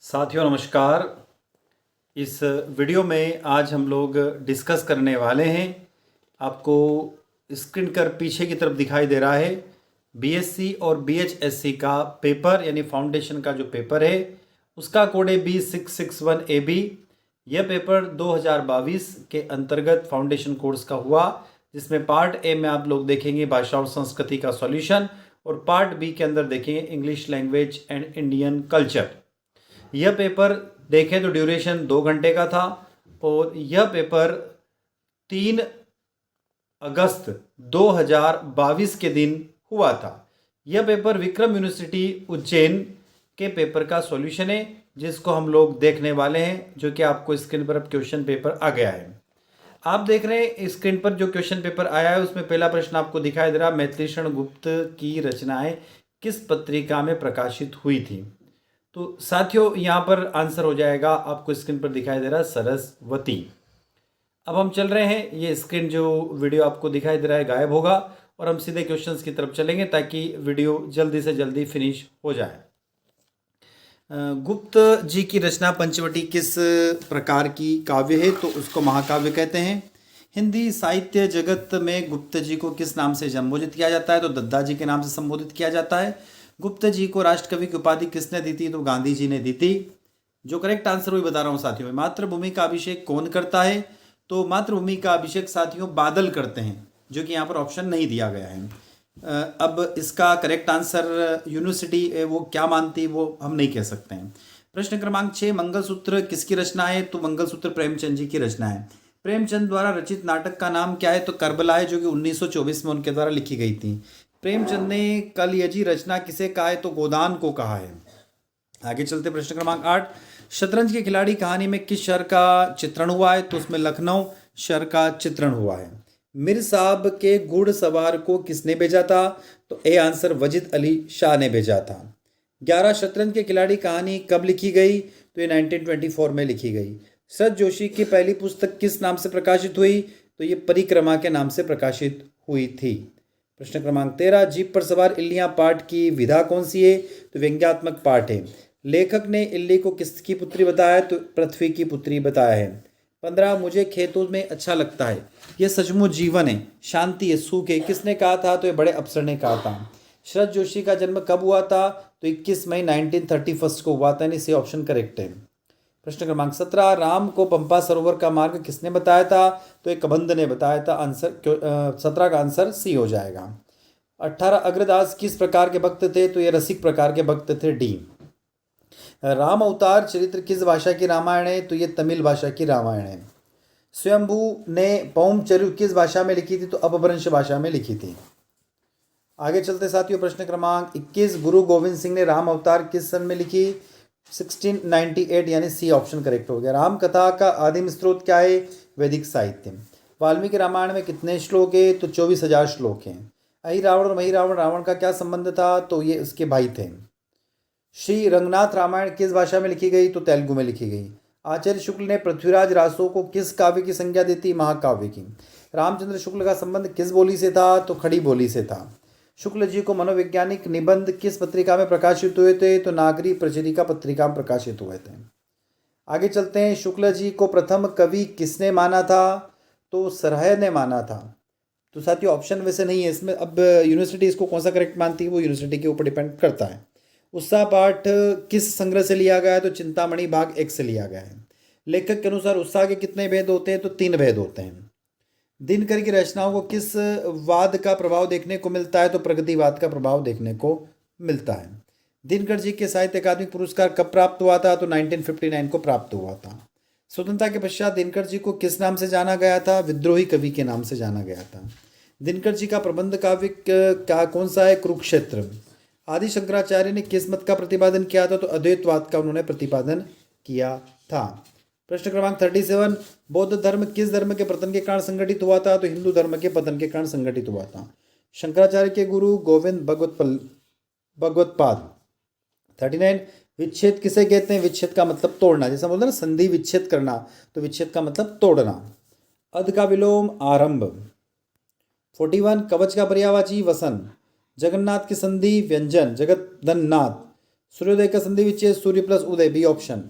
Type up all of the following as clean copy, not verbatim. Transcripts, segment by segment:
साथियों नमस्कार। इस वीडियो में आज हम लोग डिस्कस करने वाले हैं। आपको स्क्रीन कर पीछे की तरफ दिखाई दे रहा है बीएससी और बीएचएससी का पेपर यानी फाउंडेशन का जो पेपर है उसका कोड है B661AB। यह पेपर 2022 के अंतर्गत फाउंडेशन कोर्स का हुआ, जिसमें पार्ट ए में आप लोग देखेंगे भाषा और संस्कृति का सॉल्यूशन और पार्ट बी के अंदर देखेंगे English language and Indian culture. यह पेपर देखें तो ड्यूरेशन 2 घंटे का था और यह पेपर 3 अगस्त 2022 के दिन हुआ था। यह पेपर विक्रम यूनिवर्सिटी उज्जैन के पेपर का सॉल्यूशन है, जिसको हम लोग देखने वाले हैं, जो कि आपको स्क्रीन पर अब क्वेश्चन पेपर आ गया है। आप देख रहे हैं स्क्रीन पर जो क्वेश्चन पेपर आया है उसमें पहला प्रश्न आपको दिखाई दे रहा है, मैथिलीषण गुप्त की रचनाएं किस पत्रिका में प्रकाशित हुई थी। तो साथियों यहाँ पर आंसर हो जाएगा, आपको स्क्रीन पर दिखाई दे रहा है सरस्वती। अब हम चल रहे हैं, ये स्क्रीन जो वीडियो आपको दिखाई दे रहा है गायब होगा और हम सीधे क्वेश्चंस की तरफ चलेंगे ताकि वीडियो जल्दी से जल्दी फिनिश हो जाए। गुप्त जी की रचना पंचवटी किस प्रकार की काव्य है, तो उसको महाकाव्य कहते हैं। हिंदी साहित्य जगत में गुप्त जी को किस नाम से संबोधित किया जाता है, तो दद्दा जी के नाम से संबोधित किया जाता है। गुप्त जी को राष्ट्रकवि की उपाधि किसने दी थी, तो गांधी जी ने दी थी। जो करेक्ट आंसर वही बता रहा हूँ साथियों। मातृभूमि का अभिषेक कौन करता है, तो मातृभूमि का अभिषेक साथियों बादल करते हैं, जो कि यहाँ पर ऑप्शन नहीं दिया गया है। अब इसका करेक्ट आंसर यूनिवर्सिटी वो क्या मानती है वो हम नहीं कह सकते हैं। प्रश्न क्रमांक 6, मंगलसूत्र किसकी रचना है, तो मंगलसूत्र प्रेमचंद जी की रचना है। प्रेमचंद द्वारा रचित नाटक का नाम क्या है, तो करबला है, जो कि 1924 में उनके द्वारा लिखी गई थी। प्रेमचंद ने कलयजी रचना किसे कहा है, तो गोदान को कहा है। आगे चलते प्रश्न क्रमांक 8, शतरंज के खिलाड़ी कहानी में किस शहर का चित्रण हुआ है, तो उसमें लखनऊ शहर का चित्रण हुआ है। मिर साहब के घुड़सवार को किसने भेजा था, तो ए आंसर वजीद अली शाह ने भेजा था। 11 शतरंज के खिलाड़ी कहानी कब लिखी गई, तो ये 1924 में लिखी गई। सर जोशी की पहली पुस्तक किस नाम से प्रकाशित हुई, तो ये परिक्रमा के नाम से प्रकाशित हुई थी। प्रश्न क्रमांक 13, जीप पर सवार इल्लियां पाठ की विधा कौन सी है, तो व्यंग्यात्मक पाठ है। लेखक ने इल्ली को किसकी पुत्री बताया, तो पृथ्वी की पुत्री बताया है। 15, मुझे खेतों में अच्छा लगता है, यह सचमुच जीवन है, शांति है, सुख है, किसने कहा था, तो ये बड़े अफसर ने कहा था। शरद जोशी का जन्म कब हुआ था, तो 21 मई 1931 को हुआ था, यानी सी ऑप्शन करेक्ट है। प्रश्न क्रमांक 17, राम को पंपा सरोवर का मार्ग किसने बताया था, तो एक कबंध ने बताया था। आंसर 17 का आंसर सी हो जाएगा। 18, अग्रदास किस प्रकार के भक्त थे, तो ये रसिक प्रकार के भक्त थे, डी। राम अवतार चरित्र किस भाषा की रामायण है, तो ये तमिल भाषा की रामायण है। स्वयंभू ने पौमचर्यु किस भाषा में लिखी थी, तो अपभ्रंश भाषा में लिखी थी। आगे चलते साथियों, प्रश्न क्रमांक 21, गुरु गोविंद सिंह ने राम अवतार किस सन में लिखी, 1698, यानी सी ऑप्शन करेक्ट हो गया। राम कथा का आदिम स्रोत क्या है, वैदिक साहित्य। वाल्मीकि रामायण में कितने श्लोक है, तो 24,000 श्लोक हैं। अहि रावण और मही रावण, रावण का क्या संबंध था, तो ये उसके भाई थे। श्री रंगनाथ रामायण किस भाषा में लिखी गई, तो तेलुगु में लिखी गई। आचार्य शुक्ल ने पृथ्वीराज रासो को किस काव्य की संज्ञा दी थी, महाकाव्य की। रामचंद्र शुक्ल का संबंध किस बोली से था, तो खड़ी बोली से था। शुक्ल जी को मनोवैज्ञानिक निबंध किस पत्रिका में प्रकाशित हुए थे, तो नागरी प्रचरिका पत्रिका में प्रकाशित हुए थे। आगे चलते हैं, शुक्ल जी को प्रथम कवि किसने माना था, तो सरहय ने माना था। तो साथियों ऑप्शन वैसे नहीं है इसमें, अब यूनिवर्सिटी इसको कौन सा करेक्ट मानती है वो यूनिवर्सिटी के ऊपर डिपेंड करता है। उत्साह पाठ किस संग्रह से लिया गया है, तो चिंतामणि भाग 1 से लिया गया है। लेखक के अनुसार उत्साह के कितने भेद होते हैं, तो 3 भेद होते हैं। दिनकर की रचनाओं को किस वाद का प्रभाव देखने को मिलता है, तो प्रगतिवाद का प्रभाव देखने को मिलता है। दिनकर जी के साहित्य अकादमी पुरस्कार कब प्राप्त हुआ था, तो 1959 को प्राप्त हुआ था। स्वतंत्रता के पश्चात दिनकर जी को किस नाम से जाना गया था, विद्रोही कवि के नाम से जाना गया था। दिनकर जी का प्रबंध काव्य क्या कौन सा है, कुरुक्षेत्र। आदि शंकराचार्य ने किस मत का प्रतिपादन किया था, तो अद्वैतवाद का उन्होंने प्रतिपादन किया था। प्रश्न क्रमांक 37, बौद्ध धर्म किस धर्म के पतन के कारण संगठित हुआ था, तो हिंदू धर्म के पतन के कारण संगठित हुआ था। शंकराचार्य के गुरु गोविंद भगवत्पाद। 39, विच्छेद किसे कहते हैं, विच्छेद का मतलब तोड़ना, जैसा बोलते हैं ना संधि विच्छेद करना, तो विच्छेद का मतलब तोड़ना। अध का विलोम आरंभ। 41, कवच का पर्यायवाची वसन। जगन्नाथ की संधि व्यंजन, जगतनाथ। सूर्योदय का संधि विच्छेद सूर्य प्लस उदय, बी ऑप्शन।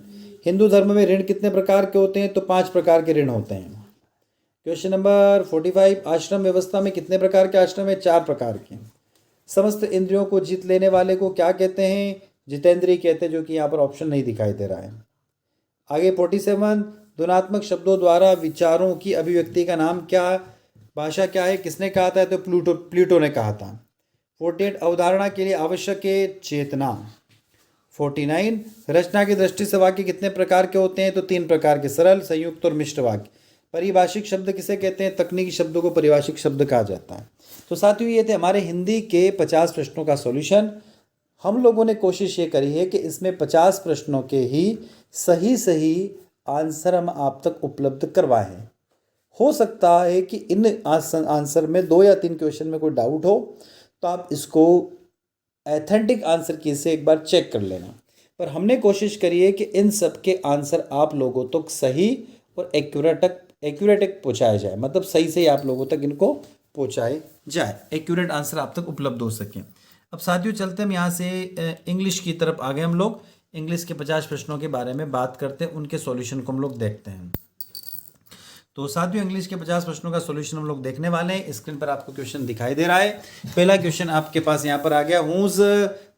हिंदू धर्म में ऋण कितने प्रकार के होते हैं? तो 5 प्रकार के ऋण होते हैं। क्वेश्चन नंबर 45, आश्रम व्यवस्था में कितने प्रकार के आश्रम है? 4 प्रकार के। समस्त इंद्रियों को जीत लेने वाले को क्या कहते हैं? जितेंद्रिय कहते हैं, जो कि यहाँ पर ऑप्शन नहीं दिखाई दे रहा है। आगे 47, ध्वन्यात्मक शब्दों द्वारा विचारों की अभिव्यक्ति का नाम क्या, भाषा क्या है? किसने कहा था? तो प्लूटो ने कहा था। 48, अवधारणा के लिए आवश्यक है चेतना। 49, रचना की दृष्टि से वाक्य कितने प्रकार के होते हैं? तो 3 प्रकार के, सरल, संयुक्त और मिश्र वाक्य। परिभाषिक शब्द किसे कहते हैं? तकनीकी शब्दों को परिभाषिक शब्द कहा जाता है। तो साथियों, ये थे हमारे हिंदी के 50 प्रश्नों का सॉल्यूशन। हम लोगों ने कोशिश ये करी है कि इसमें 50 प्रश्नों के ही सही आंसर हम आप तक उपलब्ध करवाएं। हो सकता है कि इन आंसर में 2 या 3 क्वेश्चन में कोई डाउट हो, तो आप इसको एथेंटिक आंसर की से एक बार चेक कर लेना। पर हमने कोशिश करी है कि इन सब के आंसर आप लोगों तक सही और एक्यूरेट पहुँचाया जाए, मतलब सही से आप लोगों तक इनको पहुँचाए जाए, एक्यूरेट आंसर आप तक उपलब्ध हो सके। अब साथियों, चलते हम यहाँ से इंग्लिश की तरफ आ गए। हम लोग इंग्लिश के 50 प्रश्नों के बारे में बात करते हैं, उनके सॉल्यूशन को हम लोग देखते हैं। तो साथियों, इंग्लिश के 50 प्रश्नों का सॉल्यूशन हम लोग देखने वाले हैं। स्क्रीन पर आपको क्वेश्चन दिखाई दे रहा है। पहला क्वेश्चन आपके पास यहाँ पर आ गया, who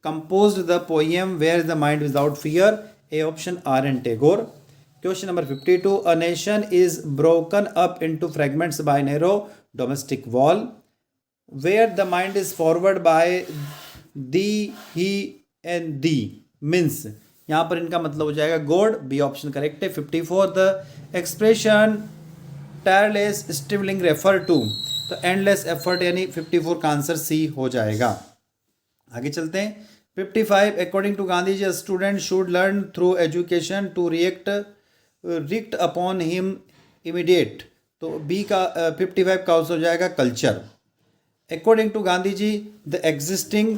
composed the poem where the mind without fear? A option, R N Tagore. Question number 52, a nation is broken up into fragments by narrow domestic wall where the mind is forward by thee, he and thee means, यहाँ पर इनका मतलब हो जाएगा God, B option correct है। 54, the expression tireless struggling refer to, तो endless effort, यानी 54 का आंसर सी हो जाएगा। आगे चलते हैं। 55, according to Gandhi ji student should learn through education to react upon him immediate, तो बी का 55 का आंसर हो जाएगा culture. According to Gandhi ji the existing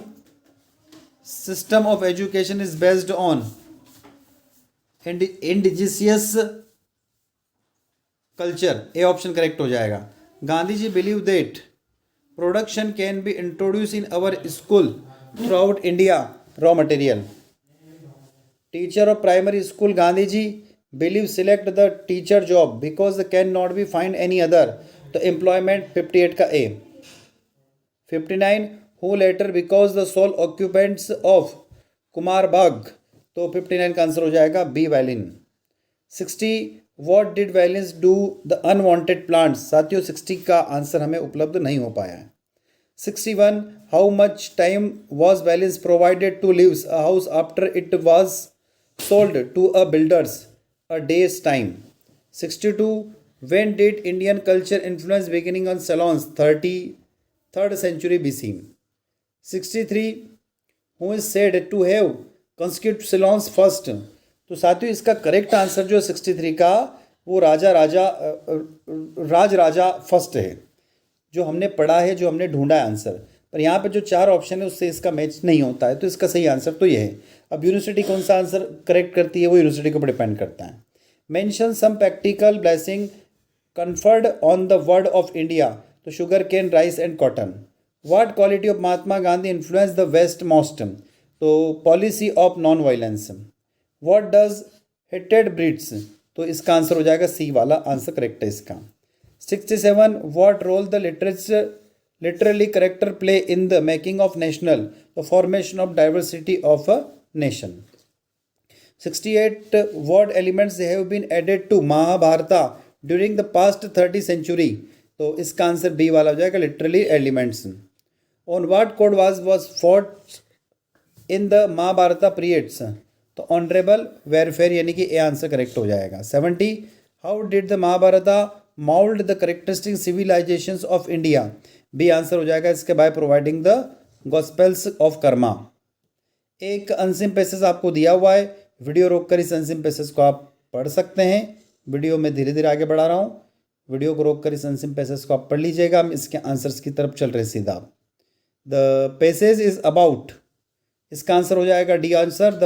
system of education is based on indigenous culture, A option correct हो जाएगा। Gandhi ji believe that production can be introduce in our school throughout India raw material. Teacher of primary school Gandhi ji believe select the teacher job because can not be find any other, तो employment 58 का A. 59, who later because the sole occupants of Kumar Bagh, तो 59 का answer हो जाएगा B violin. 60, what did violins do the unwanted plants, साथियों 60 का answer हमें उपलब्ध नहीं हो पाया है। 61, how much time was violins provided to lives a house after it was sold to a builders, a days time. 62, when did Indian culture influence beginning on salons, 33rd century BC। 63, who is said to have conquered salons first, तो साथियों इसका correct answer जो 63 का, वो राज राजा first है, जो हमने पढ़ा है, जो हमने ढूंढा है आंसर। पर यहाँ पे जो 4 ऑप्शन है उससे इसका मैच नहीं होता है, तो इसका सही आंसर तो ये है। अब यूनिवर्सिटी कौन सा आंसर करेक्ट करती है, वो यूनिवर्सिटी के ऊपर डिपेंड करता है। Mention some practical blessing conferred on the world of India, तो sugar cane, rice and cotton. What quality of Mahatma Gandhi influence the west most, तो policy of non violence. What does hated breeds, तो इसका answer हो जाएगा सी वाला answer correct है इसका। 67, what role the literally character play in the making of national, the formation of diversity of a nation. 68, what elements have been added to Mahabharata during the past 30 century, तो इसका answer B वाला हो जाएगा literally elements. On what code was fought in the Mahabharata periods, तो honourable welfare, यानी कि A answer correct हो जाएगा। 70, how did the Mahabharata mould the characteristic civilisations of India, B answer हो जाएगा इसके, by providing the gospels of karma. एक अंतिम पैसेज आपको दिया हुआ है, वीडियो रोककर इस अंतिम पैसेज को आप पढ़ सकते हैं। वीडियो में धीरे धीरे आगे बढ़ा रहा हूँ, वीडियो को रोककर इस अंतिम पैसेज को आप पढ़ लीजिएगा। हम इसके आंसर्स की तरफ चल रहे सीधा। द पैसेज इज अबाउट, इसका आंसर हो जाएगा D answer, the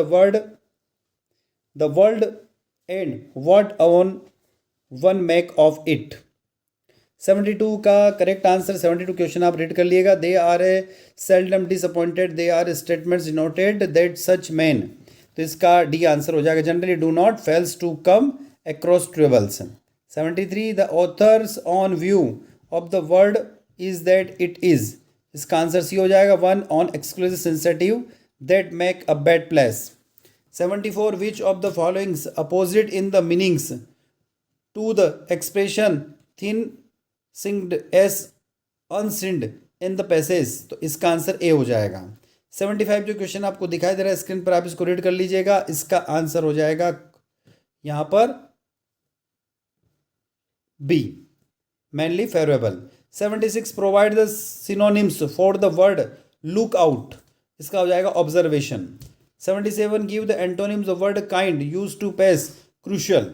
world and what on one make of it. 72 का करेक्ट आंसर, 72 क्वेश्चन आप रीड कर लिएगा। They are a seldom disappointed, they are statements denoted that such man, तो इसका D answer हो जाएगा। Generally do not fails to come across travels. 73 the authors on view of the word is that it is, इसका answer C हो जाएगा। 1 on exclusive sensitive that make a bad place. 74 which of the followings opposite in the meanings to the expression thin singed as unsinned in the passage, तो इसका answer A हो जाएगा। 75 जो question आपको दिखाई दे रहा है स्क्रीन पर, आप इसको रीड कर लीजिएगा। इसका आंसर हो जाएगा यहां पर B, mainly favourable. 76 provide the synonyms for the word look out, इसका हो जाएगा observation. 77 give the antonyms of word kind use to pace, crucial.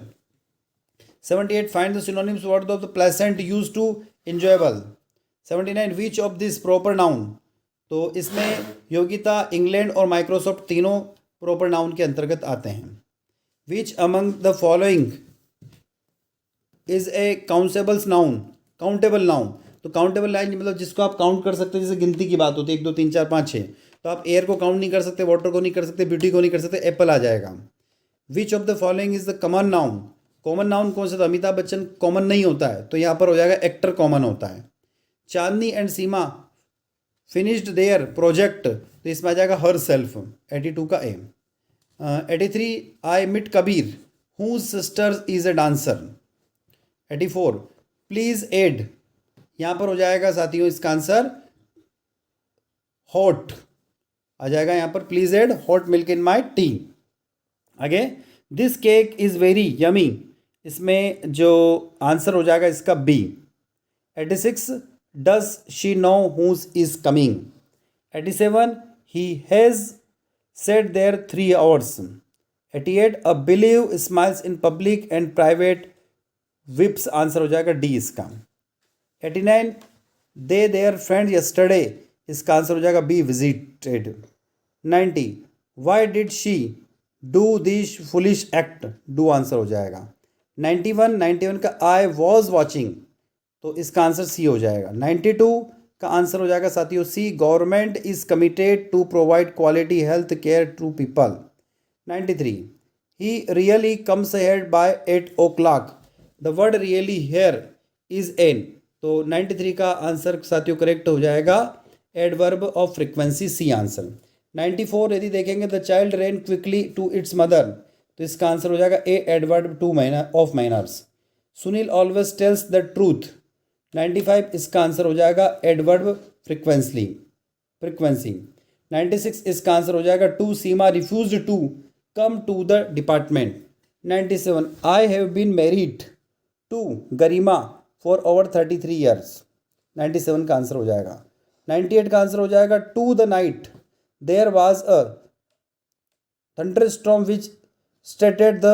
78 find the synonyms word of the pleasant used to enjoyable। 79 which of this proper noun, तो इसमें Yogita, England और Microsoft तीनों proper noun के अंतर्गत आते हैं। Which among the following is a countables noun, countable noun, तो countable line मतलब जिसको आप काउंट कर सकते हैं, जैसे गिनती की बात होती है 1 2 3 4 5 6, तो आप एयर को काउंट नहीं कर सकते, वाटर को नहीं कर सकते, ब्यूटी को नहीं कर सकते, एप्पल आ जाएगा। विच of the following is the common noun, common noun कौन सा था, अमिताभ बच्चन कॉमन नहीं होता है, तो यहाँ पर हो जाएगा एक्टर कॉमन होता है। Chandni and Seema finished their project, तो इसमें आ जाएगा हर सेल्फ, 82 का ए। 83 I met Kabir whose sister is a dancer. 84 please add, यहाँ पर हो जाएगा साथियों इसका आंसर हॉट आ जाएगा, यहाँ पर please add hot milk in my tea. आगे this cake is very yummy, इसमें जो आंसर हो जाएगा इसका B. 86 does she know whose is coming. 87 he has set their 3 hours। 88 a believe smiles in public and private whips, answer हो जाएगा D इसका। 89 they their friend yesterday, इसका answer हो जाएगा B visited. 90 why did she do this foolish act, do answer हो जाएगा। 91 का I was watching, तो इसका आंसर सी हो जाएगा। 92 का आंसर हो जाएगा साथियों C, government is committed to provide quality health care to people. 93 he really comes head by 8 o'clock, the word really here is an, तो 93 का आंसर साथियों करेक्ट हो जाएगा adverb of frequency, C answer. 94 यदि देखेंगे the child ran quickly to its mother, तो इसका answer हो जाएगा A adverb to of manners. Sunil always tells the truth. 95 इसका आंसर हो जाएगा एडवर्ब फ्रीक्वेंसी। 96 इसका आंसर हो जाएगा two, Seema refuse to come to the department. 97 I have been married to Garima for over 33 years। 97 का आंसर हो जाएगा। 98 का आंसर हो जाएगा to the night there was a thunderstorm which stated the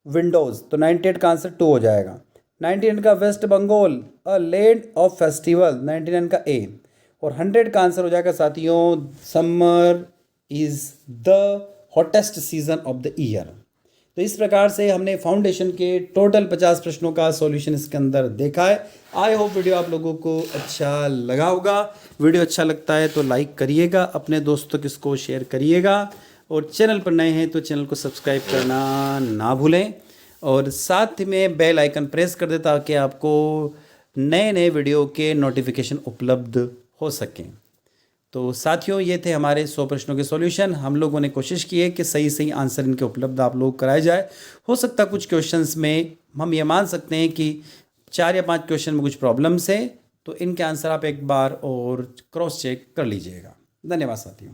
windows, तो 98 का आंसर 2 हो जाएगा। 99 का West Bengal a land of festival, 99 का ए। और 100 का आंसर हो जाएगा साथियों summer is the hottest season of the year. तो इस प्रकार से हमने फाउंडेशन के टोटल 50 प्रश्नों का सॉल्यूशन इसके अंदर देखा है। आई होप वीडियो आप लोगों को अच्छा लगा होगा। वीडियो अच्छा लगता है तो लाइक करिएगा, अपने दोस्तों के इसको शेयर करिएगा, और चैनल पर नए हैं तो चैनल को सब्सक्राइब करना ना भूलें, और साथ में बेल आइकन प्रेस कर दें ताकि आपको नए नए वीडियो के नोटिफिकेशन उपलब्ध हो सकें। तो साथियों ये थे हमारे 100 प्रश्नों के सॉल्यूशन। हम लोगों ने कोशिश की है कि सही सही आंसर इनके उपलब्ध आप लोग कराए जाए। हो सकता है कुछ क्वेश्चंस में हम ये मान सकते हैं कि 4 या 5 क्वेश्चन में कुछ प्रॉब्लम्स है, तो इनके आंसर आप एक बार और क्रॉस चेक कर लीजिएगा। धन्यवाद साथियों।